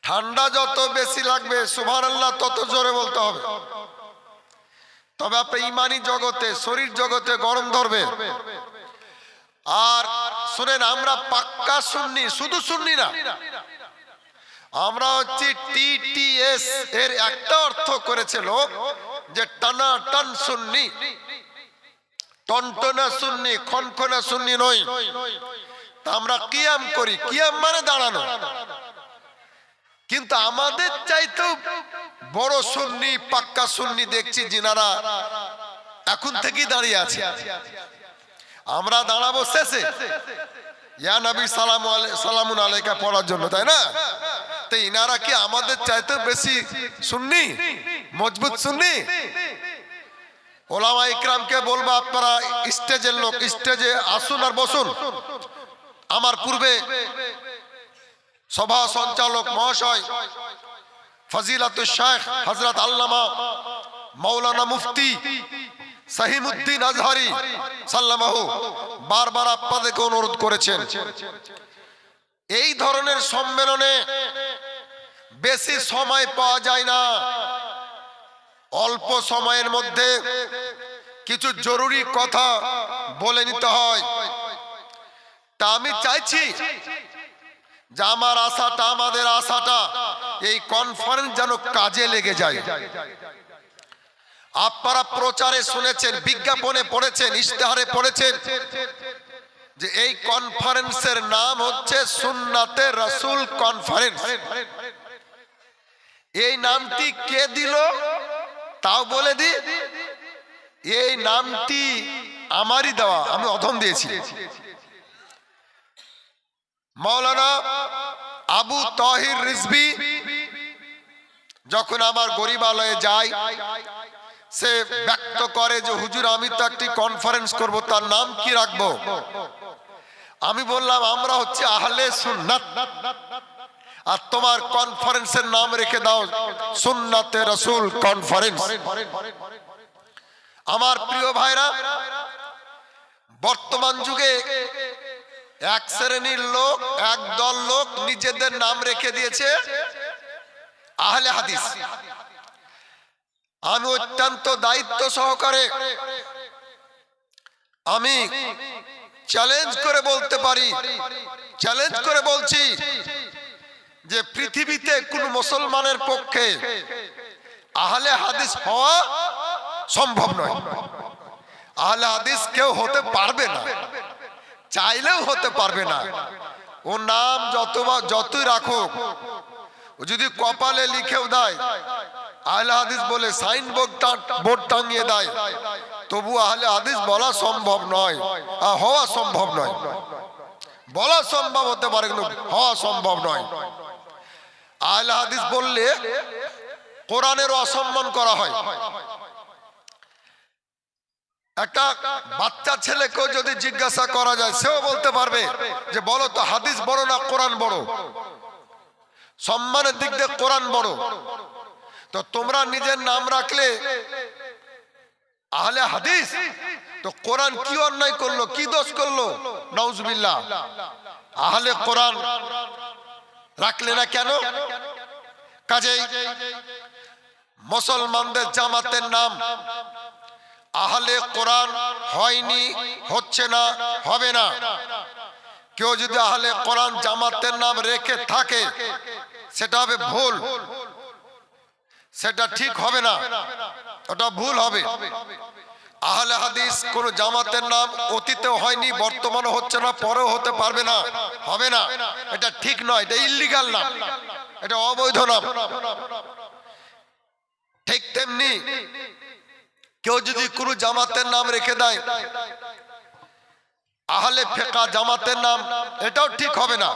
ঠান্ডা যত বেশি লাগবে সুবহানাল্লাহ তত জোরে বলতে হবে। তবে আপনি ইমানি জগতে, শরীর জগতে গরম ধরবে। আর শুনেন, আমরা পাক্কা সুন্নি, শুধু সুন্নি না, আমরা হচ্ছি TTS। এর একটা অর্থ করেছে লোক যে টানা টান সুন্নি, টনটনা সুন্নি, খনখনা সুন্নি নই। তা আমরা কিয়াম করি, কিয়াম মানে দাঁড়ানো। কিন্তু আমাদের চাইতেও বড় সুন্নি, পাক্কা সুন্নি দেখছি যিনারা এখন থেকেই দাঁড়িয়ে আছে। আমরা দাঁড়াবো শেষে ইয়া নবী সালামুন আলাইকা পড়ার জন্য, তাই না? তো ইনারা কি আমাদের চাইতেও বেশি সুন্নি, মজবুত সুন্নি? ওলামা ইকরামকে বলবো, আপনারা স্টেজের লোক, স্টেজে আসুন আর বসুন। আমার পূর্বে সভা সঞ্চালক মহাশয় ফজিলাতুল শাইখ হযরত আল্লামা মাওলানা মুফতি সহিমউদ্দিন আজহারি সাল্লামাহু বারবার আপনাদেরকে অনুরোধ করেছেন, এই ধরনের সম্মেলনে বেশি সময় পাওয়া যায় না, অল্প সময়ের মধ্যে কিছু জরুরি কথা বলে নিতে হয়। তা আমি চাইছি যে আমার আশাটা, আমাদের আশাটা এই কনফারেন্স যেন কাজে লেগে যায়। আপনারা প্রচারে শুনেছেন, বিজ্ঞাপনে পড়েছেন, ইশতেহারে পড়েছেন যে এই কনফারেন্সের নাম হচ্ছে সুন্নাতে রাসূল কনফারেন্স। এই নামটি কে দিল তাও বলে দি, এই নামটি আমারই দেওয়া, আমি অধম দিয়েছি। মাওলানা আবু তাহির রিজভী যখন আমার গরিবালয়ে যায়, সে ব্যক্ত করে যে হুজুর আমি তো একটি কনফারেন্স করব, তার নাম কি রাখবো? আমি বললাম আমরা হচ্ছে আহলে সুন্নাত, আর তোমার কনফারেন্সের নাম রেখে দাও সুন্নাতে রাসূল কনফারেন্স। আমার প্রিয় ভাইরা, বর্তমান যুগে এক শ্রেণীর লোক, এক দল লোক নিজেদের নাম রেখে দিয়েছে আহলে হাদিস। আমি অত্যন্ত দায়িত্ব সহকারে আমি চ্যালেঞ্জ করে বলতে পারি, চ্যালেঞ্জ করে বলছি যে পৃথিবীতে কোন মুসলমানের পক্ষে আহলে হাদিস হওয়া সম্ভব নয়। আহলে হাদিস কেউ হতে পারবে না, চাইলেও হতে পারবে না। ও নাম যতই রাখুক, ও যদি কপালে লিখেও দেয় আহলে হাদিস বলে, সাইন বোর্ড টাঙিয়ে দেয়, তবু আহলে হাদিস বলা সম্ভব নয়, হওয়া সম্ভব নয়। বলা সম্ভব হতে পারে কিন্তু হওয়া সম্ভব নয়। আহলে হাদিস বললে কোরআনের অসম্মান করা হয়। একটা বাচ্চা ছেলেকেও যদি জিজ্ঞাসা করা যায়, সেও বলতে পারবে যে বলো তো হাদিস বড় না কোরআন বড়? সম্মানের দিক দিয়ে কোরআন বড়। তো তোমরা নিজের নাম রাখলে আহলে হাদিস, তো কোরআন কি অন্যায় করলো, কি দোষ করলো? নাউজুবিল্লাহ। আহলে কোরআন রাখলে না কেন? কাজেই মুসলমানদের জামাতের নাম আহলে কোরআন হয়নি, হচ্ছে না, হবে না। কেউ যদি আহলে কোরআন জামাতের নাম রেখে থাকে সেটা হবে ভুল, সেটা ঠিক হবে না, ওটা ভুল হবে। আহলে হাদিস কোন জামাতের নাম অতীতেও হয়নি, বর্তমানে হচ্ছে না, পরেও হতে পারবে না, হবে না। এটা ঠিক নয়, এটা ইল্লিগাল নাম, এটা অবৈধ নাম। ঠিক তেমনি কেউ যদি কোন জামাতের নাম রেখে দেয় আহলে ফিকহ জামাতের নাম, এটাও ঠিক হবে না।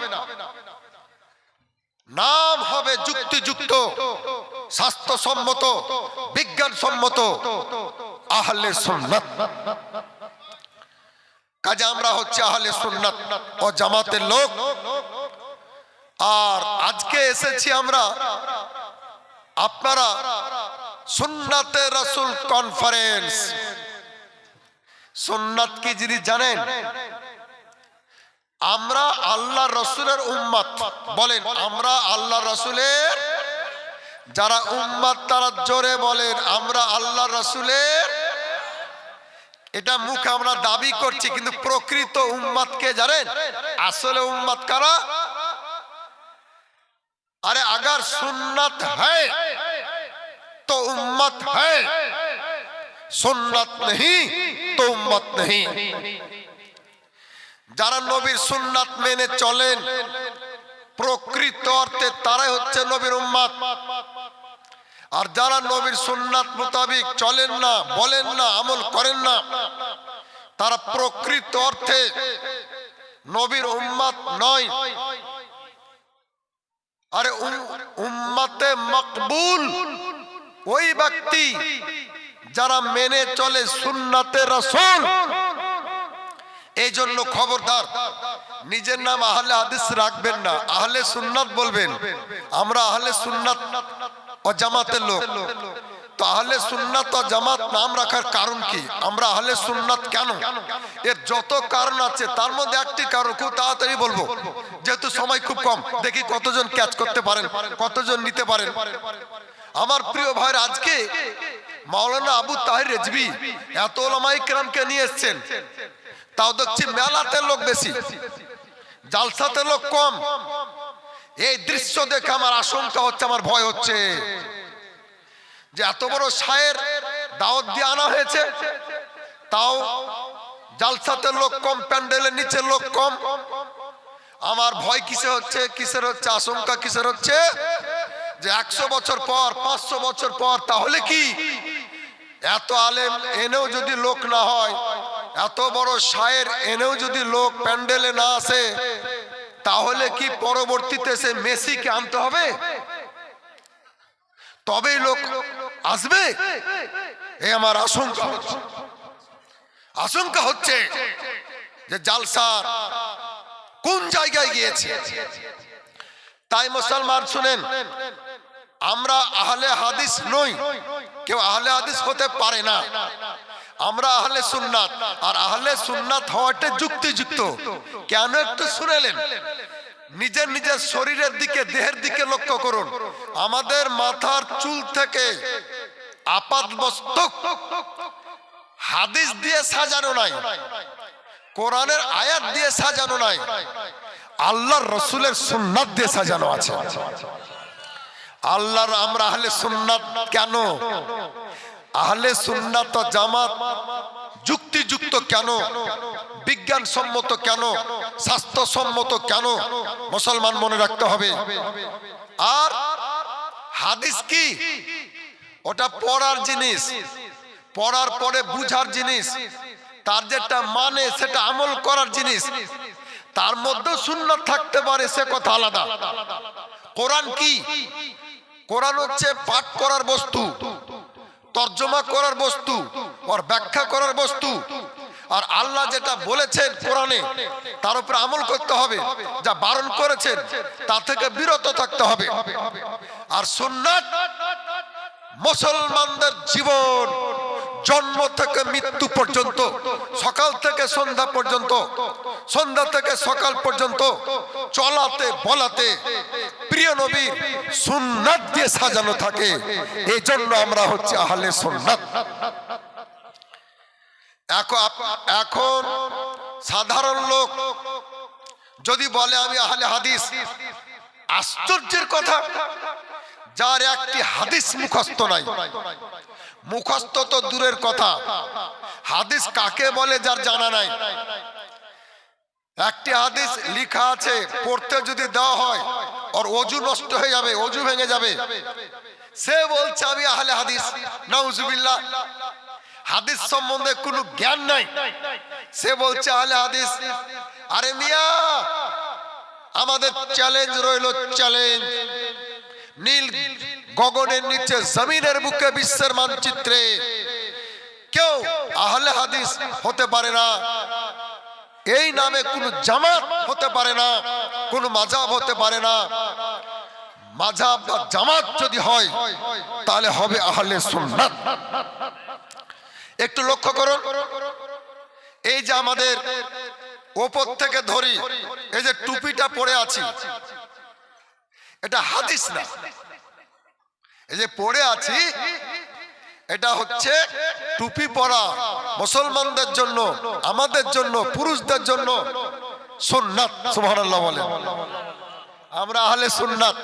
নাম হবে যুক্তিযুক্ত, স্বাস্থ্যসম্মত, বিজ্ঞানসম্মত আহলে সুন্নাত। কাজে আমরা হচ্ছে আহলে সুন্নাত ও জামাতের লোক। আর আজকে এসেছি আমরা, আপনারা সুন্নাতে রাসূল কনফারেন্স, সুন্নাত কি যিনি জানেন? আমরা আল্লাহ রসুলের উম্মত, বলেন আমরা আল্লাহ রসুলের যারা উম্মত তারা জোরে বলেন আমরা আল্লাহ রসুলের। এটা মুখে আমরা দাবি করছি, কিন্তু প্রকৃত উম্মত কে জানেন? আসলে উম্মত কারা? अरे अगर सुन्नत है तो उम्मत है, सुन्नत नहीं तो उम्मत नहीं। যারা নবীর সুন্নাত মেনে চলেন প্রকৃত অর্থে তারাই হচ্ছে নবীর উম্মত। আর যারা নবীর সুন্নাত মোতাবেক চলেন না, বলেন না, আমল করেন না, তারা প্রকৃত অর্থে নবীর উম্মত নয়। আরে উম্মতে মকবুল ওই ব্যক্তি যারা মেনে চলে সুন্নাতে রাসূল। এই জন্য খবরদার নিজের নাম আহলে হাদিস রাখবেন না, আহলে সুন্নাত বলবেন। আমরা আহলে সুন্নাত ও জামাতের লোক। তো আহলে সুন্নাত ও জামাত নাম রাখার কারণ কি? আমরা আহলে সুন্নাত কেন? এর যত কারণ আছে, তার মধ্যে একটি কারণ খুব তাড়াতাড়ি বলবো, যেহেতু সময় খুব কম। দেখি কতজন ক্যাচ করতে পারেন, কতজন নিতে পারেন। আমার প্রিয় ভাইরা, আজকে মাওলানা আবু তাহির রিজভী এত উলামায়ে কেরামকে নিয়ে এসেছেন, তাও দেখছি মেলাতে লোক বেশি, জালসাতে লোক কম। এই দৃশ্য দেখে আমার আশঙ্কা হচ্ছে, আমার ভয় হচ্ছে যে এত বড় শায়ের দাওয়াত দিয়ে আনা হয়েছে, তাও জালসাতে লোক কম, প্যান্ডেলের নিচে লোক কম। আমার ভয় কিসে হচ্ছে, কিসের হচ্ছে আশঙ্কা, কিসের হচ্ছে যে 100 বছর পর, 500 বছর পর তাহলে কি এত আলেম এনেও যদি লোক না হয়, এত বড় শায়ের এনেও যদি লোক প্যান্ডেলে না আসে, তাহলে কি পরবর্তীতে সে মেসিকে আনতে হবে তবেই লোক আসবে? এই আমার আশঙ্কা। আশঙ্কা হচ্ছে যে জালসার কোন জায়গায় গিয়েছে। তাই মুসলমান শুনেন, আমরা আহলে হাদিস নই, কেউ আহলে হাদিস হতে পারে না। আমরা আহলে সুন্নাত, আর আহলে সুন্নাত হওয়াটা যুক্তিযুক্ত। কেন একটু শুনেলেন? নিজের নিজের শরীরের দিকে, দেহের দিকে লক্ষ্য করুন। আমাদের মাথার চুল থেকে আপাতমস্তক হাদিস দিয়ে সাজানো নাই, কোরআনের আয়াত দিয়ে সাজানো নাই, আল্লাহর রসুলের সুন্নাত দিয়ে সাজানো আছে। আল্লাহর আমরা আহলে সুন্নাত কেন? আহলে সুন্নাত ও জামাত যুক্তিযুক্ত কেন? বিজ্ঞানসম্মত কেন? স্বাস্থ্যসম্মত কেন? মুসলমান মনে রাখতে হবে। আর হাদিস কি? ওটা পড়ার জিনিস, পড়ার পরে বুঝার জিনিস, তার যেটা মানে সেটা আমল করার জিনিস। তার মধ্যে সুন্নাত থাকতে পারে, সে কথা আলাদা। কোরআন কি? কোরআন হচ্ছে পাঠ করার বস্তু, তর্জমা করার বস্তু, আর ব্যাখ্যা করার বস্তু। আর আল্লাহ যেটা বলেছেন কোরআনে, তার উপর আমল করতে হবে। যা বারণ করেছেন তা থেকে বিরত থাকতে হবে। আর সুন্নাত মুসলমানদের জীবন, জন্ম থেকে মৃত্যু পর্যন্ত, সকাল থেকে সন্ধ্যা পর্যন্ত, সন্ধ্যা থেকে সকাল পর্যন্ত চলাতে বলাতে প্রিয় নবীর সুন্নাত দিয়ে সাজানো থাকে। এই জন্য আমরা হচ্ছে আহলে সুন্নাত। এখন সাধারণ লোক যদি বলে আমি আহলে হাদিস, আশ্চর্যের কথা, যার একটি হাদিস মুখস্থ নাই। মুখস্থ তো দূরের কথা, হাদিস কাকে বলে যার জানা নাই। একটি হাদিস লেখা আছে, পড়তে যদি দেওয়া হয় আর অজু নষ্ট হয়ে যাবে, অজু ভেঙে যাবে, সে বলছে আমি আহলে হাদিস। নাউজুবিল্লাহ। হাদিস সম্বন্ধে কোনো জ্ঞান নাই, সে বলছে আহলে হাদিস। আরে মিয়া, আমাদের চ্যালেঞ্জ রইল, চ্যালেঞ্জ। নীল গগনের নিচে, জমিনের বুকে, বিশ্বের মানচিত্রে কেউ আহলে হাদিস হতে পারে না। এই নামে কোন জামাত হতে পারে না, কোন মাযহাব হতে পারে না। মাযহাব বা জামাত যদি হয় তাহলে হবে আহলে সুন্নাত। একটু লক্ষ্য করুন, এই যে আমাদের ওপর থেকে ধরি, এই যে টুপিটা পরে আছি, এটা হাদিস না। এই যে পরে আছি, এটা হচ্ছে টুপি পরা মুসলমানদের জন্য, আমাদের জন্য, পুরুষদের জন্য সুন্নাত। সুবহানাল্লাহ বলেন। আমরা আহলে সুন্নাত।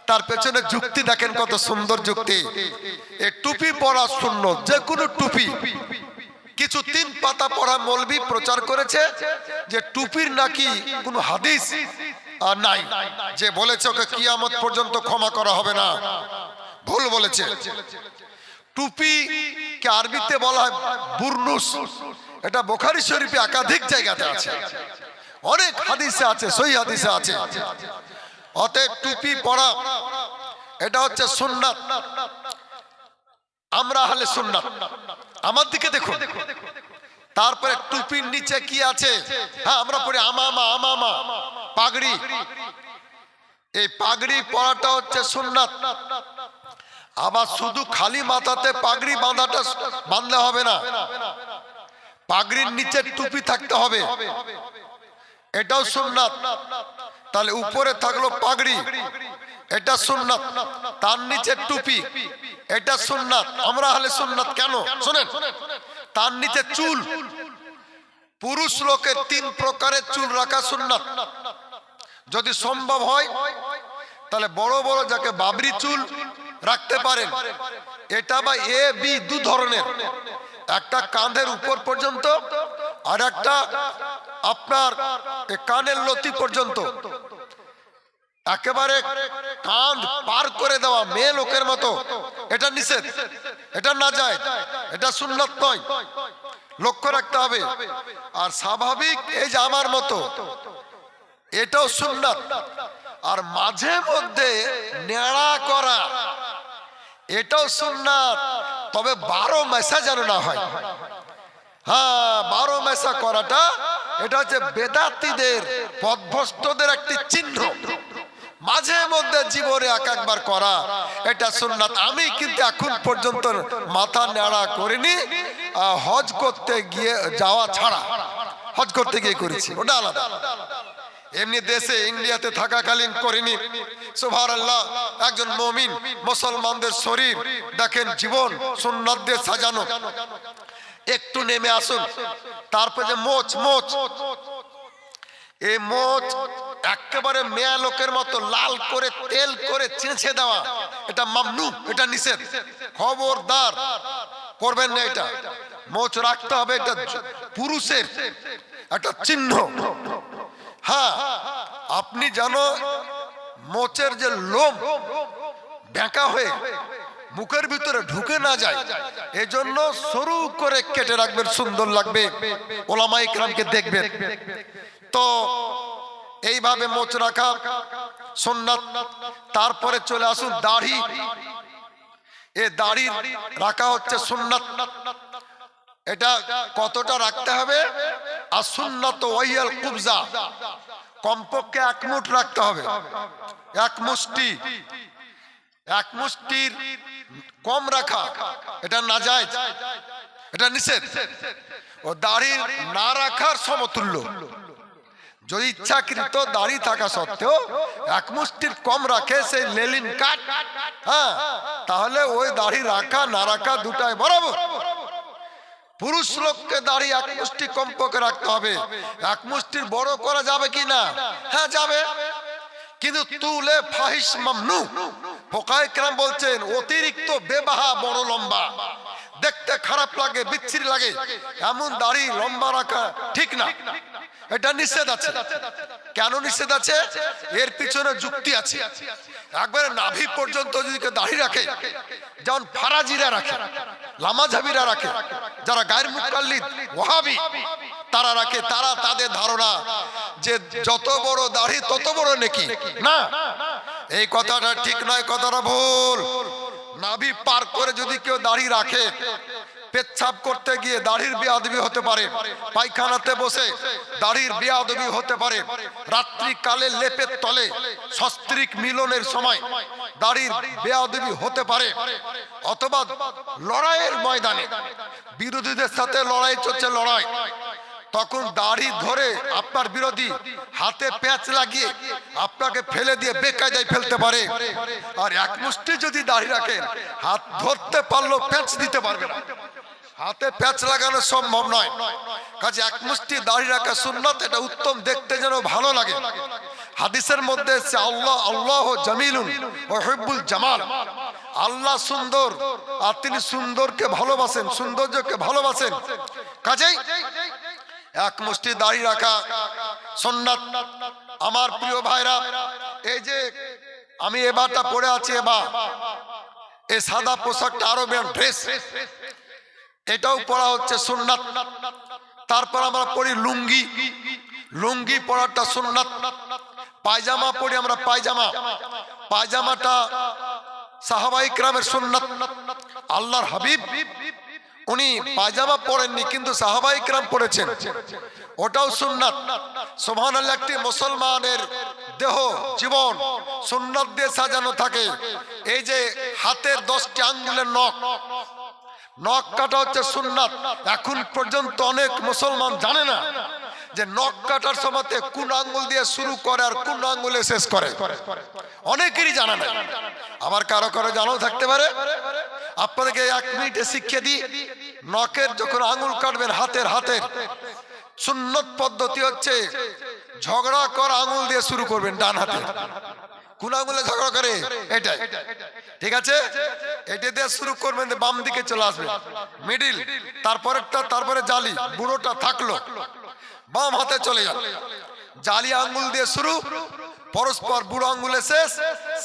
তার পেছনে যুক্তি দেখেন, কত সুন্দর যুক্তি। এই টুপি পরা সুন্নত, যে কোনো টুপি। কিছু 3 পাতা পড়া মৌলবি প্রচার করেছে যে টুপির নাকি কোনো হাদিস নাই, যে বলেছে ওকে কিয়ামত পর্যন্ত ক্ষমা করা হবে না। ভুল বলেছে। টুপি কে আরবিতে বলা হয় বুরনুস। এটা বুখারী শরীফে একাধিক জায়গাতে আছে, অনেক হাদিসে আছে, সহিহ হাদিসে আছে। অতএব টুপি পরা এটা হচ্ছে সুন্নাত। আমরা আহলে সুন্নাত। আমার দিকে দেখুন। তারপরে টুপির নিচে কি আছে? হ্যাঁ, আমরা পড়ি আমামা, আমামা, পাগড়ি। এই পাগড়ি পরাটা হচ্ছে সুন্নাত। আবার শুধু খালি মাথাতে পাগড়ি বাঁধলে হবে না, পাগড়ির নিচে টুপি থাকতে হবে, এটাও সুন্নাত। তাহলে উপরে থাকলো পাগড়ি, এটা সুন্নাত, তার নিচে টুপি, এটা সুন্নাত। আমরা আহলে সুন্নাত কেন শুনেন, তার নিচে চুল। পুরুষ লোকের 3 প্রকারের চুল রাখা সুন্নাত। যদি সম্ভব হয় তাহলে বড় বড় যাকে বাবরি চুল রাখতে পারেন। এটা বা এ বি 2 ধরনের, একটা কাঁধের উপর পর্যন্ত আর একটা আপনার কানের লতি পর্যন্ত। একেবারে কাঁধ পার করে দেওয়া মেয়ে লোকের মতো, এটা নিষেধ, এটা না যায়, এটা সুন্নাত নয়, লক্ষ্য রাখতে হবে। আর স্বাভাবিক এই যে আমার মতো, এটাও সুন্নাত। আর মাঝে মধ্যে নেড়া করা, এটাও সুন্নাত, তবে 12 মাসা যেন না হয়। হ্যাঁ, 12 মাসা করাটা এটা হচ্ছে বেদাতীদের, পথভ্রষ্টদের একটি চিহ্ন। মাঝে মধ্যে জীবনে একবার করা, এটা সুন্নাত। আমি কিন্তু এখন পর্যন্ত মাথা নেড়া করিনি, হজ করতে গিয়ে যাওয়া ছাড়া। হজ করতে গিয়ে করেছি, ওটা আলাদা। এমনি দেশে ইন্ডিয়াতে থাকাকালীন করিনি। সুবহানাল্লাহ। একজন মুমিন মুসলমানদের শরীর দেখেন, জীবন সুন্নাত দিয়ে সাজানো। একটু নেমে আসুন। তারপরে যে মোচ, এই মোচ একেবারে মেয়া লোকের মতো লাল করে তেল করে ছেঁচে দেওয়া, এটা মামনু, এটা নিষেধ। খবরদার করবেন না। এটা মোচ রাখতে হবে, এটা পুরুষের একটা চিহ্ন। হ্যাঁ, আপনি জানো মোচের যে লোম বেঁকা হয়ে মুখের ভিতরে ঢুকে না যায়, এজন্য সরু করে কেটে রাখবেন, সুন্দর লাগবে, ওলামায়ে কেরামকে দেখবেন। তো এইভাবে মোচ রাখা সুন্নাত। তারপরে চলে আসুন দাড়ি। এ দাড়ি রাখা হচ্ছে সুন্নাত। এটা কতটা রাখতে হবে? আর সুন্নাত ওয়াইয়াল কুবজা, কমপক্ষে 1 মুঠ রাখতে হবে, 1 মুষ্টি। 1 মুষ্টির কম রাখা এটা নাজায়েজ, এটা নিষেধ। ও দাড়ি না রাখার সমতুল্য। যদি ইচ্ছাকৃত দাড়ি থাকা সত্ত্বেও 1 মুষ্টির কম রাখে, সেই লেলিন কাট, হ্যাঁ, তাহলে ওই দাড়ি রাখা না রাখা দুটাই বরাবর। পুরুষ লোককে দাড়ি 1 মুষ্টি কমপক্ষে রাখতে হবে। 1 মুষ্টির বড় করা যাবে কি না? হ্যাঁ, যাবে, কিন্তু তুলে ফাহিশ মামনু। ফুকায়ে কেরাম বলছেন অতিরিক্ত বেবাহা, বড় লম্বা, দেখতে খারাপ লাগে, বিচ্ছিরি লাগে, এমন দাড়ি লম্বা রাখা ঠিক না, এটা নিষেধ আছে। কেন নিষেধ আছে? এর পিছনে যুক্তি আছে। একবারে নাভি পর্যন্ত যদি কেউ দাড়ি রাখে, যেমন ফারাজিরা রাখে, লামাঝাবিরা রাখে, যারা গায়ের মুকাল্লিদ ওয়াহাবি তারা রাখে, তারা তাদের ধারণা যে যত বড় দাড়ি তত বড় নেকি। না, এই কথাটা ঠিক নয়, কথাটা ভুল। নাভি পার করে যদি কেউ দাড়ি রাখে, পেচ্ছাপ করতে গিয়ে দাড়ির বেয়াদবি হতে পারে, পায়খানাতে বসে দাড়ির বেয়াদবি হতে পারে, রাত্রি কালে লেপের তলে সস্ত্রীক মিলনের সময় দাড়ির বেয়াদবি হতে পারে, অথবা লড়াইয়ের ময়দানে বিরোধীদের সাথে লড়াই চলছে, লড়াই তখন দাড়ি ধরে আপনার বিরোধী হাতে প্যাঁচ লাগিয়ে আপনাকে ফেলে দিয়ে বেকায়দায় ফেলতে পারে। আর এক মুষ্টি যদি দাড়ি রাখেন, হাত ধরতে পারলেও প্যাঁচ দিতে পারবে না, হাতে প্যাঁচ লাগানো সম্ভব নয়। কাজে এক মুষ্টি দাড়ি রাখা সুন্নাত, এটা উত্তম, দেখতে যেন ভালো লাগে। হাদিসের মধ্যে এসেছে আল্লাহ আল্লাহ জামিলুন ওয়া ইউহিব্বুল জামাল, আল্লাহ সুন্দর আর তিনি সুন্দরকে ভালোবাসেন, সৌন্দর্যকে ভালোবাসেন। কাজেই এক মুষ্টি দাড়ি রাখা সুন্নাত। আমার প্রিয় ভাইরা, এই যে আমি এবারটা পরে আছি, এবার এই সাদা পোশাকটা আরবিয়ান ড্রেস, এটাও পরা হচ্ছে সুন্নাত। তারপর আমরা পরি লুঙ্গি, লুঙ্গি পরাটা সুন্নাত। পায়জামা পরি আমরা পায়জামা, পায়জামাটা সাহাবায়ে কেরামের সুন্নাত। আল্লাহর হাবিব উনি পায়জামা পরেননি, কিন্তু সাহাবায়ে কেরাম পরেছেন, ওটাও সুন্নাত। সুবহানাল্লাহ। একটি মুসলমানের দেহ জীবন সুন্নাত দিয়ে সাজানো থাকে। এই যে হাতের 10টি আঙ্গুলের নখ, নখ কাটা হচ্ছে সুন্নাত। এখন পর্যন্ত অনেক মুসলমান জানে না যে নখ কাটার সময় কোন আঙ্গুল দিয়ে শুরু করে আর কোন আঙ্গুলে শেষ করে, অনেকেরই জানা নাই। আবার কারো কারো জানাও থাকতে পারে। আপনাদেরকে 1 মিনিটে শিখিয়ে দিই, নখের যখন আঙ্গুল কাটবেন হাতের সুন্নত পদ্ধতি হচ্ছে ঝগড়া করা আঙ্গুল দিয়ে শুরু করবেন, ডান হাতে। কোন আঙ্গুলে ঝগড়া করে? এটাই, ঠিক আছে? এটা দিয়ে শুরু করবেন, বাম দিকে চলে আসবে মিডিল, তারপরেরটা, তারপরে জালি, বুড়োটা থাকলো, বাম হাতে চলে যান। জালি আঙ্গুল দিয়ে শুরু, পরস্পর বুড়ো আঙ্গুলে শেষ,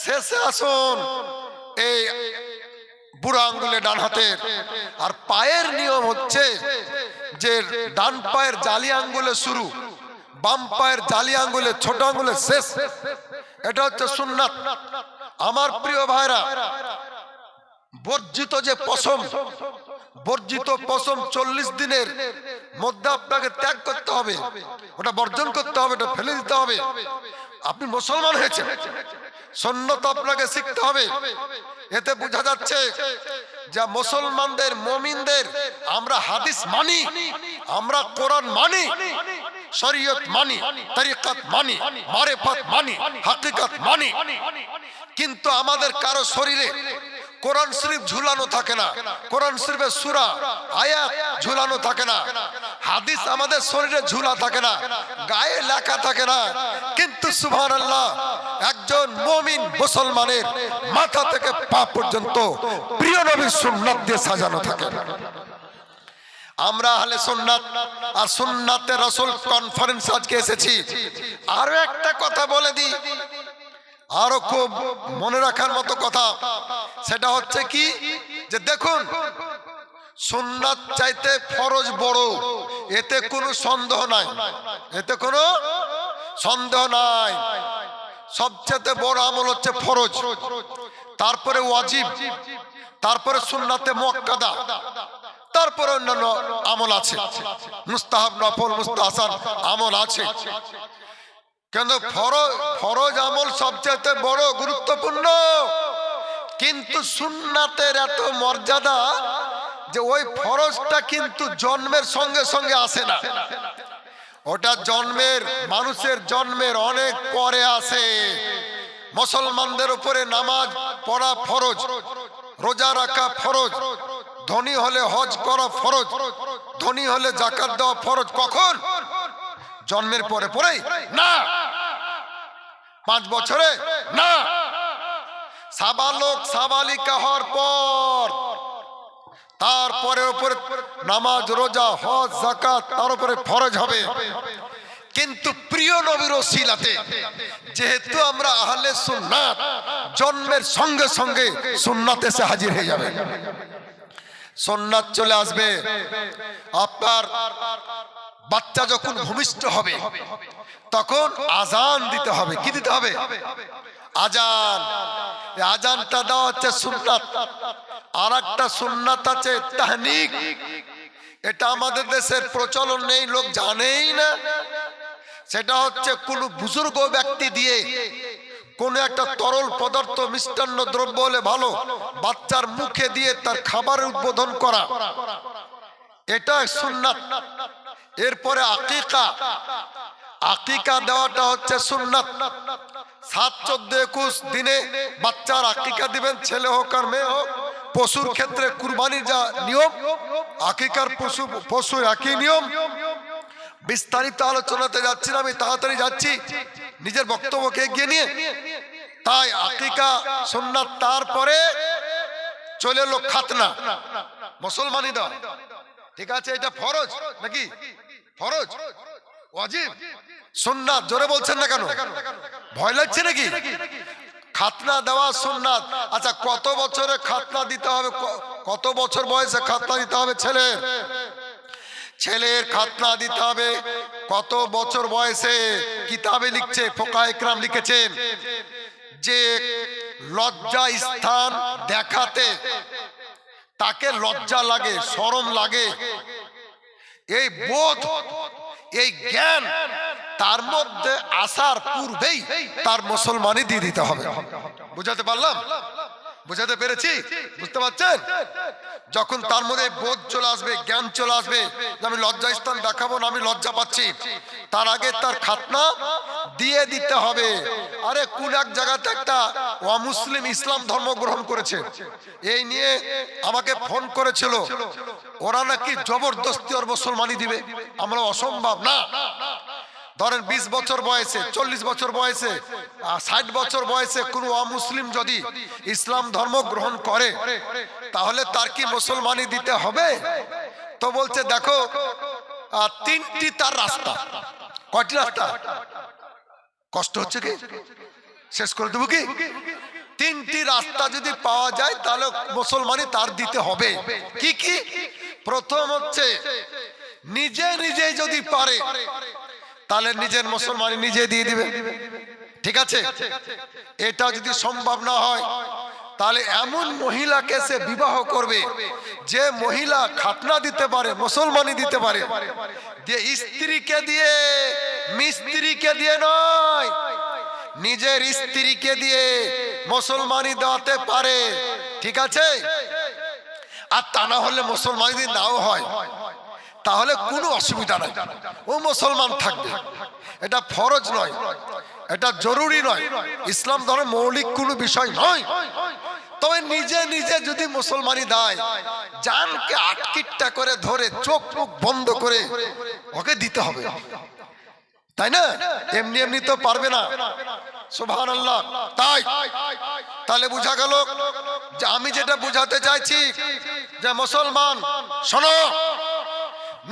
শেষে আসুন এই বুড়ো আঙ্গুলে ডান হাতের। আর পায়ের নিয়ম হচ্ছে যে ডান পায়ের জালি আঙ্গুলে শুরু, বাম পায়ের জালি আঙ্গুলে ছোট আঙ্গুলে শেষ, এটা হচ্ছে সুন্নাত। আমার প্রিয় ভাইরা, বর্জিত যে পশম, বর্জিত পশম 40 দিনের মধ্যে আপনাকে ত্যাগ করতে হবে, ওটা বর্জন করতে হবে, ওটা ফেলে দিতে হবে। আপনি মুসলমান হয়েছেন, সুন্নত আপনাকে শিখতে হবে। এতে বোঝা যাচ্ছে যে মুসলমানদের, মুমিনদের আমরা হাদিস মানি, আমরা কোরআন মানি, শরীয়ত মানি, তরিকত মানি, মারিফত মানি, হাকিকত মানি, কিন্তু আমাদের কারো শরীরে কোরআন শরীফ ঝুলানো থাকে না, কোরআন শরীফের সূরা আয়াত ঝুলানো থাকে না, হাদিস আমাদের শরীরে ঝুলা থাকে না, গায়ে লেখা থাকে না। কিন্তু সুবহানাল্লাহ, একজন মুমিন মুসলমানের মাথা থেকে পা পর্যন্ত প্রিয় নবীর সুন্নাত দিয়ে সাজানো থাকে। আমরা আহলে সুন্নাত আর সুন্নাতে রাসূল কনফারেন্স আজকে এসেছি। আরো একটা কথা বলে দিই, আরো খুব মনে রাখার মতো কথা, সেটা হচ্ছে কি যে দেখুন, সুন্নাত চাইতে ফরজ বড়, এতে কোনো সন্দেহ নাই, এতে কোনো সন্দেহ নাই। সবচেয়ে বড় আমল হচ্ছে ফরজ, তারপরে ওয়াজিব, তারপরে সুন্নাতে মুআক্কাদা, তারপরে অন্যান্য আমল আছে, মুস্তাহাব, নফল, মুস্তাহসান আমল আছে। কিন্তু ফরজ আমল সবচেয়ে বড় গুরুত্বপূর্ণ। কিন্তু সুন্নাতের এত মর্যাদা যে ওই ফরজটা কিন্তু জন্মের সঙ্গে সঙ্গে আসে না, ওটা জন্মের, মানুষের জন্মের অনেক পরে আসে। মুসলমানদের উপরে নামাজ পড়া ফরজ, রোজা রাখা ফরজ, ধনী হলে হজ করা ফরজ, ধনী হলে যাকাত দেওয়া ফরজ। কখন? জন্মের পরে পরেই না, 5 বছরে না, সাবালক সাবালিকা হওয়ার পর, তারপরে উপরে নামাজ, রোজা, হজ, যাকাত, তার উপরে ফরজ হবে। কিন্তু প্রিয় নবীর ওসিলাতে যেহেতু আমরা আহলে সুন্নাত, জন্মের সঙ্গে সঙ্গে সুন্নাত এসে হাজির হয়ে যাবে, সুন্নাত চলে আসবে। আপনার বাচ্চা যখন ভূমিষ্ঠ হবে তখন আজান দিতে হবে। কি দিতে হবে? আজান। আজানটা দেওয়া হচ্ছে সুন্নাত। আর একটা সুন্নাত আছে তাহনিক, এটা আমাদের দেশের প্রচলন নেই, লোক জানেই না। সেটা হচ্ছে কোন বুজুর্গ ব্যক্তি দিয়ে কোন একটা তরল পদার্থ, মিষ্টান্ন দ্রব্য হলে ভালো, বাচ্চার মুখে দিয়ে তার খাবারের উদ্বোধন করা, এটা সুন্নাত। এরপরে আকিকা, আকিকা দেওয়াটা হচ্ছে সুন্নাত। 7, 14, 21 দিনে বাচ্চার আকিকা দিবেন, ছেলে হোক আর মেয়ে হোক। পশুর ক্ষেত্রে কুরবানির যা নিয়ম, আকিকার পশু একই নিয়ম। বিস্তারিত আলোচনাতে যাচ্ছি না, আমি তাড়াতাড়ি যাচ্ছি নিজের বক্তব্যকে এগিয়ে নিয়ে। তাই আকিকা সুন্নাত, তারপরে চলে এলো খাতনা, মুসলমানি দাও। ঠিক আছে, এটা ফরজ নাকি? ফরজ, ওয়াজিব, সুন্নাত? জোরে বলছেন না কেন? ভয় লাগছে নাকি? খাতনা দেওয়া সুন্নাত। আচ্ছা, কত বছরে খাতনা দিতে হবে? কত বছর বয়সে খাতনা দিতে হবে ছেলের? ছেলের খাতনা দিতে হবে কত বছর বয়সে? কিতাবে লিখছে, ফোকায়ে কেরাম লিখেছেন যে লজ্জা স্থান দেখাতে তাকে লজ্জা লাগে, শরম লাগে, এই বোধ, এই জ্ঞান তার মধ্যে আসার পূর্বেই তার মুসলমানি দিয়ে দিতে হবে। বুঝাতে পারলাম? বুঝাতে পেরেছি? বুঝতে পারছেন? যখন তার মধ্যে বোধ চলে আসবে, জ্ঞান চলে আসবে যে আমি লজ্জা স্থান দেখাবো না, আমি লজ্জা পাচ্ছি, তার আগে তার খাতনা দিয়ে দিতে হবে। আরে কোন এক জায়গাতে একটা অমুসলিম ইসলাম ধর্ম গ্রহণ করেছে, এই নিয়ে আমাকে ফোন করেছিল, ওরা নাকি জবরদস্তি ওর মুসলমানি দিবে। আমরা অসম্ভব না। ধরেন 20 বছর বয়সে, 40 বছর বয়সে, 60 বছর বয়সে কোন অমুসলিম যদি ইসলাম ধর্ম গ্রহণ করে, তাহলে তার কি মুসলমানি দিতে হবে? তো বলছে দেখো, 3টি তার রাস্তা। কয়টি রাস্তা? কষ্ট হচ্ছে কি? শেষ করে দেবো কি? 3টি রাস্তা যদি পাওয়া যায় তাহলে মুসলমানি তার দিতে হবে। কি কি? প্রথম হচ্ছে নিজে নিজে যদি পারে তাহলে নিজের মুসলমানি নিজে দিয়ে দিবে। ঠিক আছে? এটা যদি সম্ভব না হয় তাহলে এমন মহিলাকে সে বিবাহ করবে যে মহিলা খাতনা দিতে পারে, মুসলমানি দিতে পারে। যে স্ত্রীকে দিয়ে, মিস্ত্রিকে দিয়ে নয়, নিজের স্ত্রীকে দিয়ে মুসলমানি দেওয়াতে পারে। ঠিক আছে? আর তা না হলে মুসলমানি যদি নাও হয় তাহলে কোনো অসুবিধা নাই, ও মুসলমান থাকবে। এটা ফরজ নয়, এটা জরুরি নয়, ইসলাম ধর্মের মৌলিক কোনো বিষয় নয়। তবে নিজে নিজে যদি মুসলমানি দেয়, জানকে আটকিটটা করে ধরে চোখ মুখ বন্ধ করে ওকে দিতে হবে, তাই না? এমনি এমনি তো পারবে না। সুবহানাল্লাহ। তাই তাহলে বোঝা গেল যে আমি যেটা বুঝাতে চাইছি যে মুসলমান শোনো,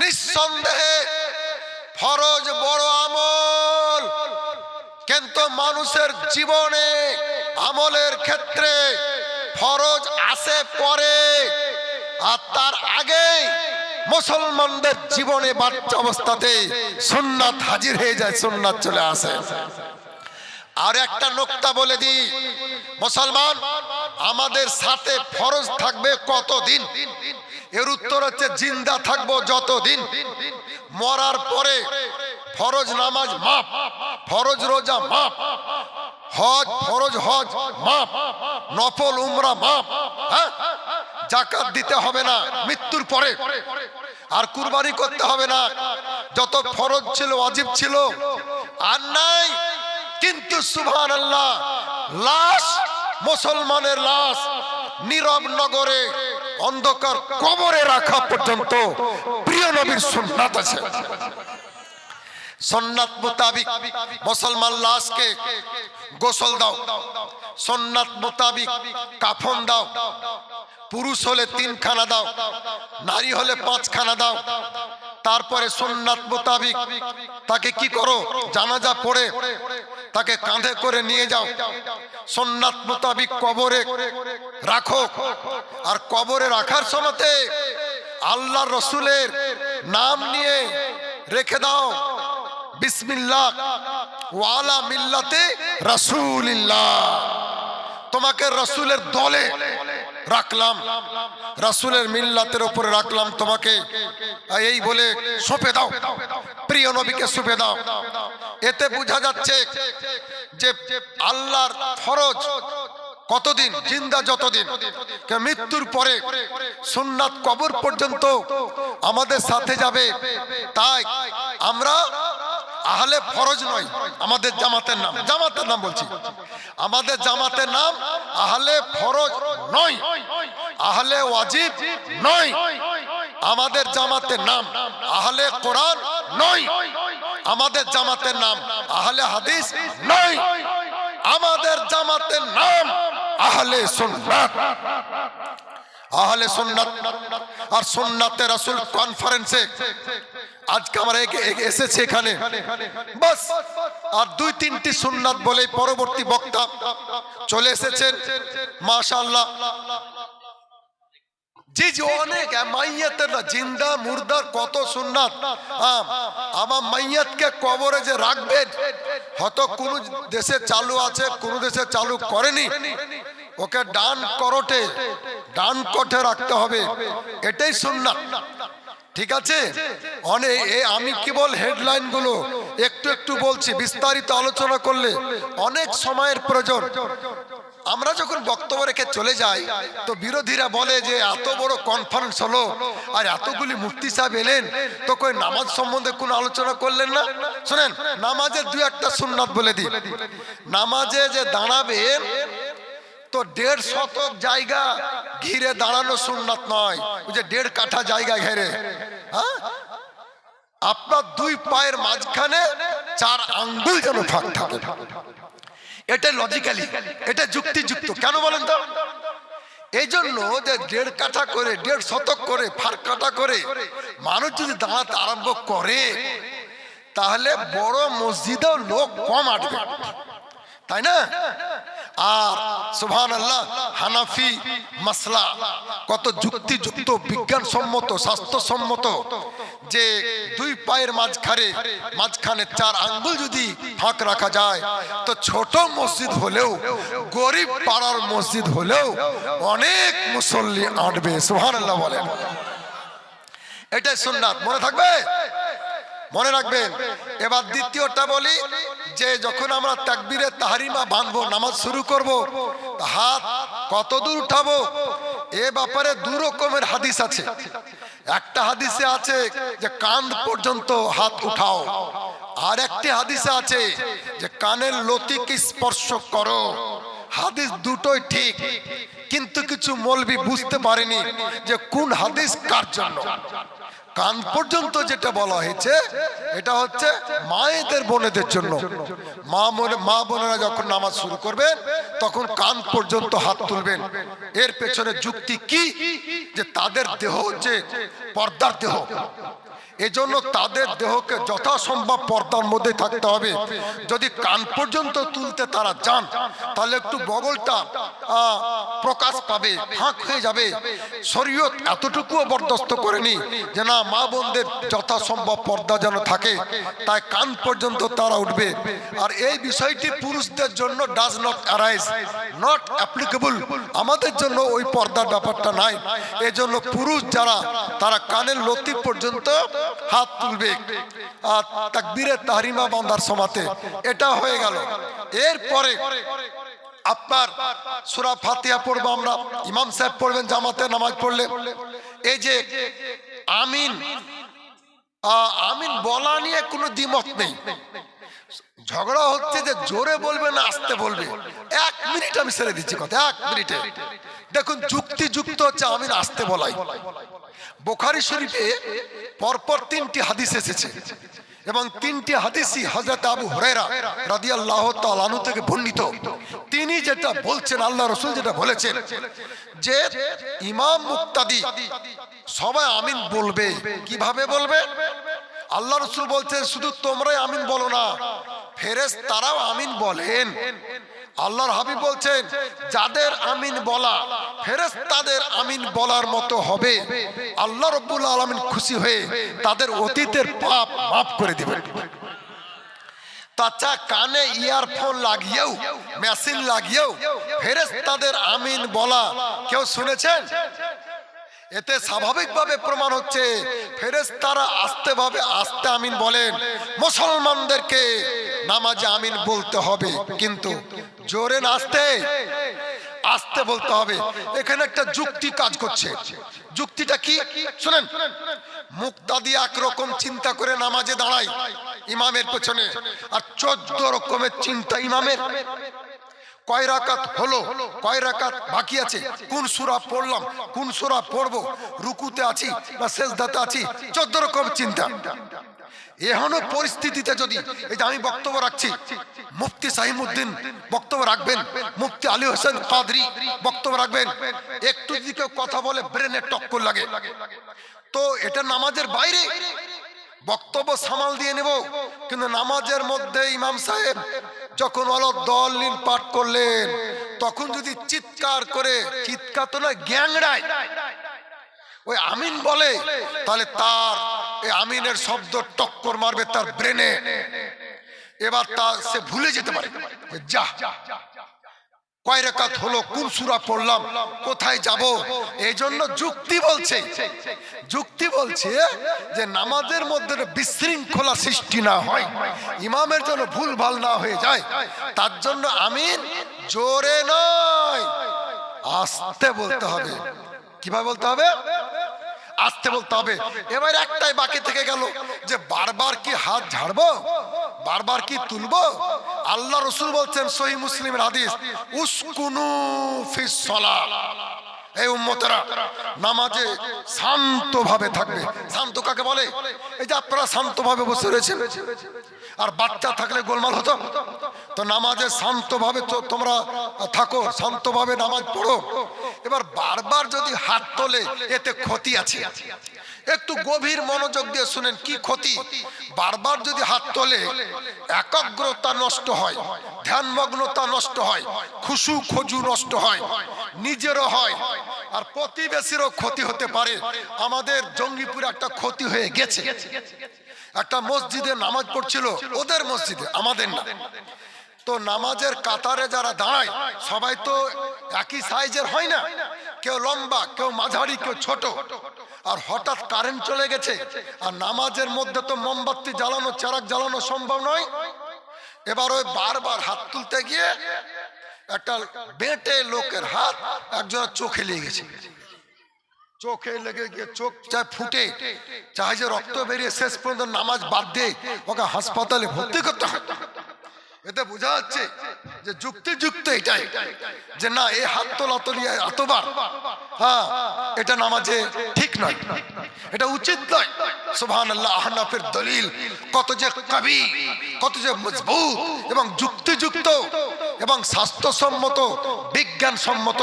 নিঃসন্দেহে ফরজ বড় আমল, কিন্তু মানুষের জীবনে আমলের ক্ষেত্রে ফরজ আসে পরে, আর তার আগে মুসলমানদের জীবনে বাচ্চা অবস্থাতে সুন্নাত হাজির হয়ে যায়, সুন্নাত চলে আসে। আর একটা নোকতা বলে দিই, মুসলমান আমাদের সাথে ফরজ থাকবে কতদিন? এর উত্তর হচ্ছে জিন্দা থাকবো যতদিন। মরার পরে ফরজ নামাজ মাফ, ফরজ রোজা মাফ, হজ, ফরজ হজ মাফ, নফল উমরা মাফ, হ্যাঁ, যাকাত দিতে হবে না মৃত্যুর পরে, আর কুরবানি করতে হবে না, যত ফরজ ছিল ওয়াজিব ছিল আর নাই। কিন্তু সুবহানাল্লাহ, লাশ, মুসলমানের লাশ নীরব নগরে অন্ধকার কবরে রাখা পর্যন্ত প্রিয় নবীর সুন্নাত আছে। সুন্নাত মোতাবিক মুসলমান লাশকে গোসল দাও, সুন্নাত মোতাবিক কাফন দাও, পুরুষ হলে 3 খানা দাও, নারী হলে 5 খানা দাও। তারপরে সুন্নাত মোতাবিক তাকে কি করো? জানাজা পড়ে তাকে কাঁধে করে নিয়ে যাও, সুন্নাত মোতাবিক কবরে রাখো। আর কবরে রাখার সময়তে আল্লাহ রসুলের নাম নিয়ে রেখে দাও, বিসমিল্লাহ ওয়ালা মিল্লাতে রাসূলিল্লাহ। তোমাকে রসুলের দলে রাখলাম, রাসূলের মিল্লাতের উপরে রাখলাম তোমাকে, এই বলে সঁপে দাও, প্রিয় নবীকে সঁপে দাও। এতে বোঝা যাচ্ছে যে আল্লাহর ফরজ কতদিন জিন্দা যতদিন, মৃত্যুর পরে সুন্নাত কবর পর্যন্ত আমাদের সাথে যাবে। তাই আমরা আহলে ফরজ নয়, আমাদের জামাতের নাম বলছি, আমাদের জামাতের নাম আহলে ফরজ নয়, আহলে ওয়াজিব নয়, আমাদের জামাতের নাম আহলে কোরআন নয়, আমাদের জামাতের নাম আহলে হাদিস নয়, আমাদের জামাতের নাম আহলে সুন্নাত। আহলে সুন্নাত আর সুন্নাতে রাসূল কনফারেন্সে আজকে আমরা এসেছি এখানে, বাস আর 2-3টি সুন্নাত বলে পরবর্তী বক্তা চলে এসেছেন। মাশাআল্লাহ, জি জি, অনেক মাইয়াতের না, জিন্দা মুর্দার কত সুন্নাত। আমার মাইয়াতকে কবরে যে রাখবেন, হয়তো কোন দেশে চালু আছে, কোন দেশে চালু করেনি, ওকে ডান কটে রাখতে হবে, এটাই সুন্নাত। ঠিক আছে, অনেক আমি কেবল হেডলাইন গুলো একটু একটু বলছি, বিস্তারিত আলোচনা করলে অনেক সময়ের প্রয়োজন। আমরা যখন বক্তব্য রেখে চলে যাই তো বিরোধীরা বলে যে এত বড় কনফারেন্স হলো আর এতগুলি মুফতি সাহেব এলেন, তো কই নামাজ সম্বন্ধে কোনো আলোচনা করলেন না। শুনেন, নামাজের 2-1টা সুন্নাত বলে দিই। নামাজে যে দাঁড়াবেন তো 1.5 শতক জায়গা ঘিরে দাঁড়ানো সুন্নাত নয়, ওই যে 1.5 কাঠা জায়গা ঘিরে, হ্যাঁ, আপনার 2 পায়ের মাঝখানে 4 আঙ্গুল যেন ফাঁক থাকে। এটা লজিক্যালি, এটা যুক্তিযুক্ত। কেন বলেন তো? এই জন্য যে 1.5 কাঠা করে, 1.5 শতক করে, ফাঁক কাটা করে মানুষ যদি দাঁড়াতে আরম্ভ করে, তাহলে বড় মসজিদেও লোক কম আসবে, তাই না? আর সুবহানাল্লাহ, হানাফি মাসলা কত যুক্তিযুক্ত, বিজ্ঞানসম্মত, স্বাস্থ্যসম্মত, যে 2 পায়ের মাঝখানে 4 আঙ্গুল যদি ফাঁক রাখা যায়, তো ছোট মসজিদ হলেও, গরিব পাড়ার মসজিদ হলেও অনেক মুসল্লি আসবে। সুবহানাল্লাহ বলেন, এটাই সুন্নাত। মনে থাকবে, মনে রাখবেন। এবার দ্বিতীয়টা বলি, যে যখন আমরা তাকবীরে তাহরিমা বাঁধবো, নামাজ শুরু করব, হাত কত দূর উঠাবো, এ ব্যাপারে 2 রকমের হাদিস আছে। একটা হাদিসে আছে যে কান পর্যন্ত হাত উঠাও, আর একটি হাদিসে আছে যে কানের লতিকে স্পর্শ করো। হাদিস দুটোই ঠিক, কিন্তু কিছু মৌলবি বুঝতে পারেনি যে কোন হাদিস কার জন্য। কান পর্যন্ত যেটা বলা হয়েছে, এটা হচ্ছে মায়েদের বোনেদের জন্য। মা বোনেরা যখন নামাজ শুরু করবেন তখন কান পর্যন্ত হাত তুলবেন। এর পেছনে যুক্তি কি? যে তাদের দেহ হচ্ছে পর্দার দেহ, এজন্য তাদের দেহকে যথাসম্ভব পর্দার মধ্যে থাকতে হবে। যদি কান পর্যন্ত তুলতে তারা যান, তাহলে একটু বগলটা প্রকাশ পাবে, ফাঁক হয়ে যাবে। শরীয়ত এতটুকুও বরদাস্ত করেনি যে না, মা বোনদের যথাসম্ভব পর্দা যেন থাকে, তাই কান পর্যন্ত তারা উঠবে। আর এই বিষয়টি পুরুষদের জন্য does not arise, not applicable. আমাদের জন্য ওই পর্দার ব্যাপারটা নাই। এজন্য পুরুষ যারা, তারা কানের লতি পর্যন্ত হাত তুলবে আর তাকবীরে তাহরিমা বাঁধার সময়তে। এটা হয়ে গেল। এরপরে আপনার সূরা ফাতিহা পড়বো আমরা, ইমাম সাহেব পড়বেন জামাতে নামাজ পড়লে। এই যে আমিন, আমিন বলা নিয়ে কোনো দ্বিমত নেই। ঝগড়া হচ্ছে যে জোরে বলবে না আস্তে বলবে। 1 মিনিট আমি ছেড়ে দিচ্ছি কথা, 1 মিনিটে দেখুন যুক্তিযুক্ত হচ্ছে আমিন আস্তে বলাই। বুখারী শরীফে পরপর 3টি হাদিস এসেছে এবং 3টি হাদিসই হযরত আবু হুরায়রা রাদিয়াল্লাহু তাআলা আনহু থেকে বর্ণিত। তিনি যেটা বলছেন, আল্লাহ রাসূল যেটা বলেছেন যে ইমাম মুক্তাদি সবাই আমিন বলবে। কিভাবে বলবে? আল্লাহ রাসূল বলছেন শুধু তোমরাই আমিন বলো না, ফেরেশতারাও আমিন বলেন। আল্লাহর হাবিব বলছেন যাদের আমিন বলা ফেরেশতাদের আমিন বলার মতো হবে, আল্লাহ রাব্বুল আলামিন খুশি হয়ে তাদের অতীতের পাপ মাফ করে দিবেন। তাছাড়া কানে ইয়ারফোন লাগিয়েও, মেশিন লাগিয়েও ফেরেশতাদের আমিন বলা কেউ শুনেছেন? এতে স্বাভাবিকভাবে প্রমাণ হচ্ছে ফেরেশতারা আস্তে আমিন বলেন। মুসলমানদেরকে নামাজে আমিন বলতে হবে, কিন্তু জোরে না আস্তে? আস্তে বলতে হবে। এখানে একটা যুক্তি কাজ করছে। যুক্তিটা কি শুনেন। মুক্তাদি একরকম চিন্তা করে নামাজে দাঁড়ায় ইমামের পেছনে, আর 14 রকমের চিন্তা ইমামের। কয় রাকাত হলো, কয় রাকাত বাকি আছে, কোন সূরা পড়লাম, কোন সূরা পড়বো, রুকুতে আছি না সেজদাতে আছি, 14 রকম চিন্তা। এখনো পরিস্থিতিতে যদি এই যে আমি বক্তব্য রাখছি, মুফতি সাহিমউদ্দিন বক্তব্য রাখবেন, মুফতি আলী হোসেন কাদরি বক্তব্য রাখবেন, একটু যদি কেউ কথা বলে ব্রেনে টক্কর লাগে, তো এটা নামাজের বাইরে। বক্তব্য সামাল দিয়ে নেব, কিন্তু নামাজের মধ্যে ইমাম সাহেব যখন ওয়ালাদ-দাল্লিন পাঠ করলেন, তখন যদি চিৎকার করে, চিৎকার তো না গ্যাংড়ায় ওই আমিন বলে, তাহলে তার এই আমিনের শব্দ টক্কর মারবে তার ব্রেনে। এবার তা সে ভুলে যেতে পারে যা কয় রাকাত হলো, কোন সূরা পড়লাম, কোথায় যাব। এই জন্য যুক্তি বলছে, যুক্তি বলছে যে নামাজের মধ্যে বিশৃঙ্খলা সৃষ্টি না হয়, ইমামের জন্য ভুল ভাল না হয়ে যায়, তার জন্য আমিন জোরে নয় আস্তে বলতে হবে। কিভাবে বলতে হবে? আস্তে বলতে হবে। এবার একটাই বাকি থেকে গেল যে বারবার কি হাত ঝাড়বো, বারবার কি তুলবো? আল্লাহ রাসূল বলছেন সহিহ মুসলিমের হাদিস, উসকুনু ফিস সালাহ, এই উম্মতেরা নামাজে শান্তভাবে থাকবে। শান্ত কাকে বলে? এই যে আপনারা শান্তভাবে বসে রয়েছেন, আর বাচ্চা থাকলে গোলমাল হতো। তো নামাজে শান্তভাবে তোমরা থাকো, শান্তভাবে নামাজ পড়ো। এবার বারবার যদি হাত তোলে এতে ক্ষতি আছে, একটু গভীর মনোযোগ দিয়ে শুনেন কি ক্ষতি। বারবার যদি হাত তোলে একাগ্রতা নষ্ট হয়, ধ্যানমগ্নতা নষ্ট হয়, খুশু খজু নষ্ট হয়, নিজেরও হয়, আর প্রতিবেশীরও ক্ষতি হতে পারে। আমাদের জঙ্গিপুরে একটা ক্ষতি হয়ে গেছে। একটা মসজিদে নামাজ পড়ছিল, ওদের মসজিদে, আমাদের না। তো নামাজের কাতারে যারা দাঁড়ায় সবাই তো একই সাইজের হয় না, কেউ লম্বা, কেউ মাঝারি, কেউ ছোট। আর হঠাৎ কারেন্ট চলে গেছে, আর নামাজের মধ্যে তো মোমবাতি জ্বালানো, চারাক জ্বালানো সম্ভব নয়। এবার ওই বারবার হাত তুলতে গিয়ে একটা বেঁটে লোকের হাত একজনের চোখে লেগে গেছে। চোখে লেগে গিয়ে চোখ চায় ফুটে, চাই যে রক্ত বেরিয়ে শেষ পর্যন্ত নামাজ বাদ দিয়ে ওকে হাসপাতালে ভর্তি করতে হয়। এতে বোঝা যাচ্ছে যে যুক্তি এটাই যে না, এই হাত তোলা তলিয়ে এতবার, হ্যাঁ, এটা নামাজে ঠিক নয়, এটা উচিত নয়। সুবহানাল্লাহ, আহনাফের দলিল কত যে কবি, কত যে মজবুত এবং যুক্তিযুক্ত এবং স্বাস্থ্যসম্মত, বিজ্ঞানসম্মত।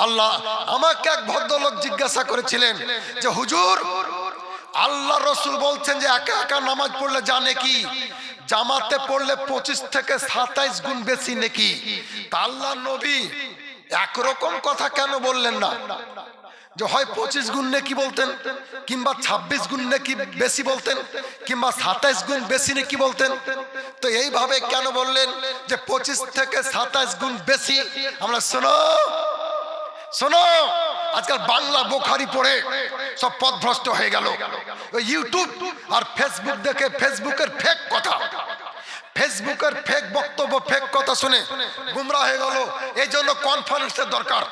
আল্লাহ আমাকে এক ভদ্রলোক জিজ্ঞাসা করেছিলেন যে হুজুর, আল্লাহ রাসূল বলছেন যে একা একা নামাজ পড়লে জানে কি, জামাতে পড়লে 25 থেকে 27 গুণ বেশি নেকি। তা আল্লাহ নবী একরকম কথা কেন বললেন না, যে হয় 25 গুণ নেকি বলতেন, কিংবা 26 গুণ নেকি বেশি বলতেন, কিংবা 27 গুণ বেশি নেকি বলতেন? তো এইভাবে কেন বললেন যে 25 থেকে 27 গুণ বেশি? আমরা শোনো শোনো, আজকাল বাংলা বুখারী পড়ে সব পথভ্রষ্ট হয়ে গেল। ওই ইউটিউব আর ফেসবুক দেখে ফেসবুকের ফেক কথা, ফেসবুকের ফেক বক্তব্য, ফেক কথা শুনে গুমরা হয়ে গেল। এই জন্য কনফারেন্সের দরকার,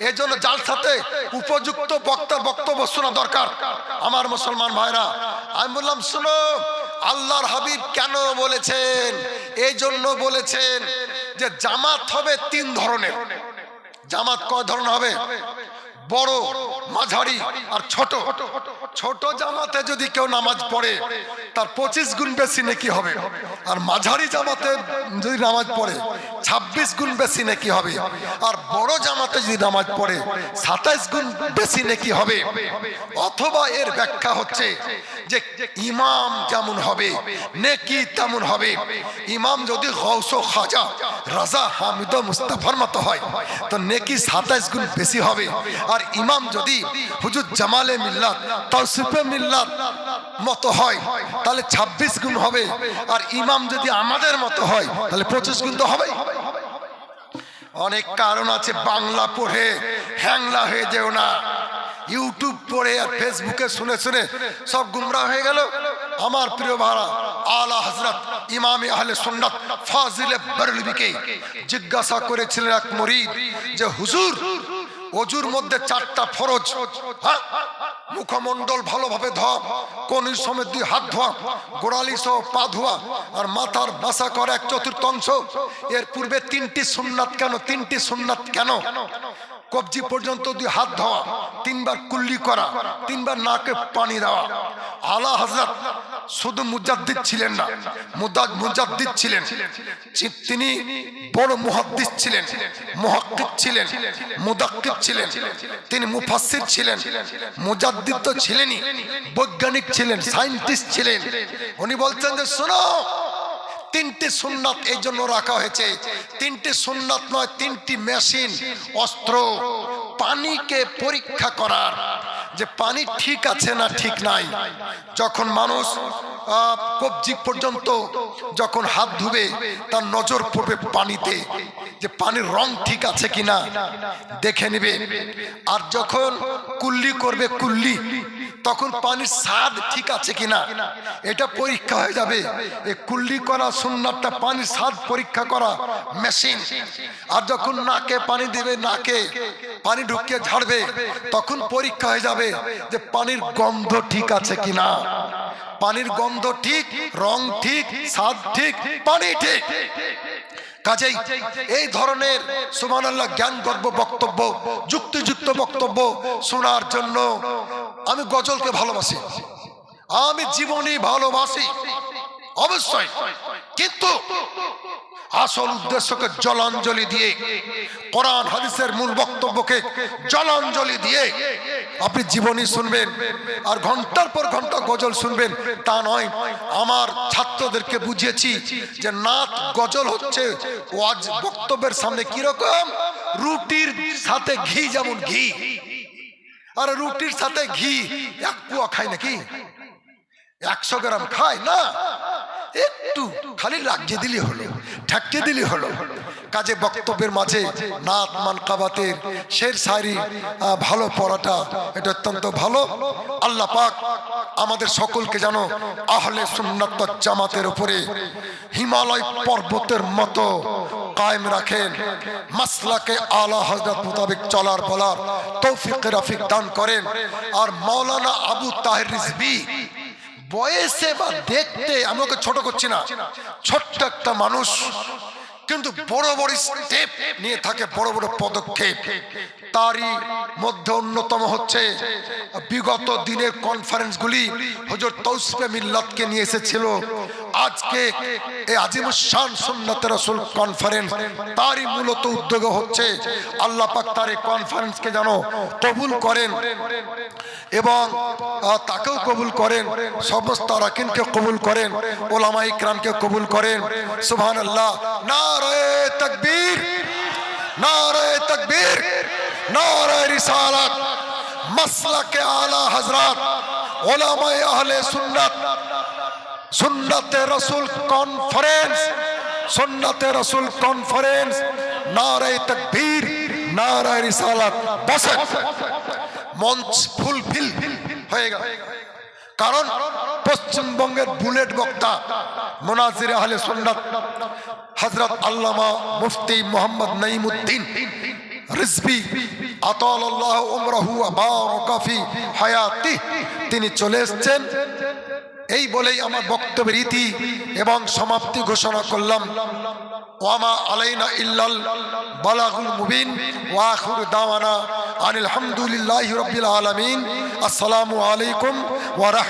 এই জন্য জালসাতে উপযুক্ত বক্তার বক্তব্য শোনা দরকার। আমার মুসলমান ভাইরা, আমি বললাম শুনো, আল্লাহর হাবিব কেন বলেছেন? এই জন্য বলেছেন যে জামাত হবে 3 ধরনের। জামাত কয় ধরনের হবে? বড়, মাঝারি আর ছোট। ছোট জামাতে যদি কেউ নামাজ পড়ে তার 25 গুণ বেশি নেকি হবে, আর মাঝারি জামাতে যদি নামাজ পড়ে 26 গুণ বেশি নেকি হবে, আর বড় জামাতে যদি নামাজ পড়ে 27 গুণ বেশি নেকি হবে। অথবা এর ব্যাখ্যা হচ্ছে যে ইমাম যেমন হবে নেকি তেমন হবে। ইমাম যদি গৌস ও খাজা, রাজা, হামিদ ও মুস্তাফার মতো হয় তো নেকি 27 গুণ বেশি হবে। আর ইমাম যদি হুজুর জামালে মিল্লাত, তাওসিফে মিল্লাত মতো হয় তাহলে 26 গুণ হবে। আর ইমাম যদি আমাদের মতো হয় তাহলে 25 গুণ তো হবে। অনেক কারণ আছে, বাংলা পড়ে হ্যাংলা হয়ে যেও না। ইউটিউব পড়ে আর ফেসবুকে শুনে শুনে সব গুমরা হয়ে গেল। আমার প্রিয় ভাইরা, আলা হযরত ইমামে আহলে সুন্নাত ফাজিলে বরেলভীকে জিজ্ঞাসা করেছিলেন এক মুরিদ যে হুজুর ওযুর মধ্যে 4টা ফরজ, মুখমণ্ডল ভালোভাবে ধোয়া, কোন সময় 2 হাত ধোয়া, গোড়ালি সহ পা ধোয়া, আর মাথার মাসা করা 1/4 এর পূর্বে 3টি সুন্নাত কেন? 3টি সুন্নাত কেন? কবজি পর্যন্ত 2 হাত ধোয়া, 3 বার কুল্লি করা, 3 বার নাকে পানি দেওয়া। আলা হযরত শুধু মুজাদ্দিদ ছিলেন না, মুজাদ্দিদ ছিলেন, তিনি বড় মুহাদ্দিস ছিলেন, মুহাক্কিক ছিলেন, মুদাক্কিক ছিলেন, তিনি মুফাসসির ছিলেন, মুজাদ্দিদ তো ছিলেনই, বৈজ্ঞানিক ছিলেন, সায়েন্টিস্ট ছিলেন। উনি বলছেন যে শোনো, 3টি সুন্নাত এই জন্য রাখা হয়েছে, 3টি সুন্নাত নয়, 3টি মেশিন, অস্ত্র, পানিকে পরীক্ষা করার যে পানি ঠিক আছে না ঠিক নাই। যখন মানুষ কবজি পর্যন্ত যখন হাত ধুবে তার নজর পড়বে পানিতে, যে পানির রং ঠিক আছে কিনা দেখে নেবে। আর যখন কুল্লি করবে কুল্লি, তখন পানির স্বাদ ঠিক আছে কিনা এটা পরীক্ষা হয়ে যাবে। এই কুল্লি করা সুন্নাতটা পানির স্বাদ পরীক্ষা করা মেশিন। আর যখন নাকে পানি দিবে, নাকে পানি ঢুকিয়ে ঝাড়বে, তখন পরীক্ষা হয়ে যাবে যে পানির গন্ধ ঠিক আছে কিনা। পানির গন্ধ ঠিক, রং ঠিক, স্বাদ ঠিক, পানি ঠিক। কাজেই এই ধরনের সুবহানাল্লাহ জ্ঞানগর্ভ বক্তব্য, যুক্তিযুক্ত বক্তব্য শোনার জন্য আমি গজলকে ভালোবাসি, আমি জীবনী ভালোবাসি অবশ্যই, কিন্তু আসল উদ্দেশ্যকে জলাঞ্জলি দিয়ে, কোরআন হাদিসের মূল বক্তব্যকে জলাঞ্জলি দিয়ে আপনি জীবনী শুনবেন আর ঘন্টার পর ঘন্টা গজল শুনবেন তা নয়। আমার ছাত্রদেরকে বুঝিয়েছি যে নাত গজল হচ্ছে ওয়াজ বক্তব্যের সামনে কিরকম, রুটির সাথে ঘি, যেমন ঘি। আর রুটির সাথে ঘি 1 পোয়া খায় নাকি? 100 গ্রাম খায় না, একটু খালি লাগিয়ে দিলি হলো, ঠাকিয়ে দিলি হলো। কাজে বক্তব্যের মাঝে নাত মানকাবাতের শের শায়রি ভালো পড়াটা এটা অত্যন্ত ভালো। আল্লাহ পাক আমাদের সকলকে যেন আহলে সুন্নাত ওয়াল জামাতের উপরে হিমালয় পর্বতের মতো কায়েম রাখেন, মাসলাকে আলা হযরত মোতাবেক চলার বলার তৌফিক রাফিক দান করেন। আর মাওলানা আবু তাহের রিজভী বয়সে বা দেখতে, আমি ওকে ছোট করছি না, ছোট্ট একটা মানুষ, কিন্তু বড় বড় স্টেপ নিয়ে থাকে, বড় বড় পদক্ষেপ। তারই মধ্যে অন্যতম হচ্ছে বিগত দিনের কনফারেন্সগুলি হুজুর তাওসিফে মিল্লাতকে নিয়ে এসেছিল। আজকে এই আজিমুস শান সুন্নাতে রাসূল কনফারেন্স, তারই মূলত উদ্যোগ হচ্ছে। আল্লাহ পাক তার এই কনফারেন্সকে যেন কবুল করেন এবং তাকেও কবুল করেন, সমস্ত আরাকিনকে কবুল করেন, ওলামা ইকরামকে কবুল করেন। সুবহানাল্লাহ। নারে তাকবীর, নারে তাকবীর, নারে রিসালাত। মাসলাকে আলা হযরত ওলামায়ে আহলে সুন্নাত, সুন্নাতে রাসূল কনফারেন্স, সুন্নাতে রাসূল কনফারেন্স। নারে তাকবীর, নারে রিসালাত। বসেন, মঞ্চ ফুলফিল হয়ে গেল। কারণ পশ্চিমবঙ্গের বুলেট বক্তা মুনাজির আহলে সুন্নাত হযরত আল্লামা মুফতি মোহাম্মদ নঈমউদ্দিন রিজভী আতালাল্লাহু উমরাহু ওয়া বারাকা ফি হায়াতিহি, তিনি চলে এসেছেন। এই বলেই আমার বক্তব্যের ইতি এবং সমাপ্তি ঘোষণা করলাম। ওয়ামা আলাইনা ইল্লাল বালাগুল মুবিন ওয়া আখিরু দাওয়ানা আনিল হামদুলিল্লাহি রাব্বিল আলামিন। আসসালামু আলাইকুম ওয়া রাহমাতুল্লাহ।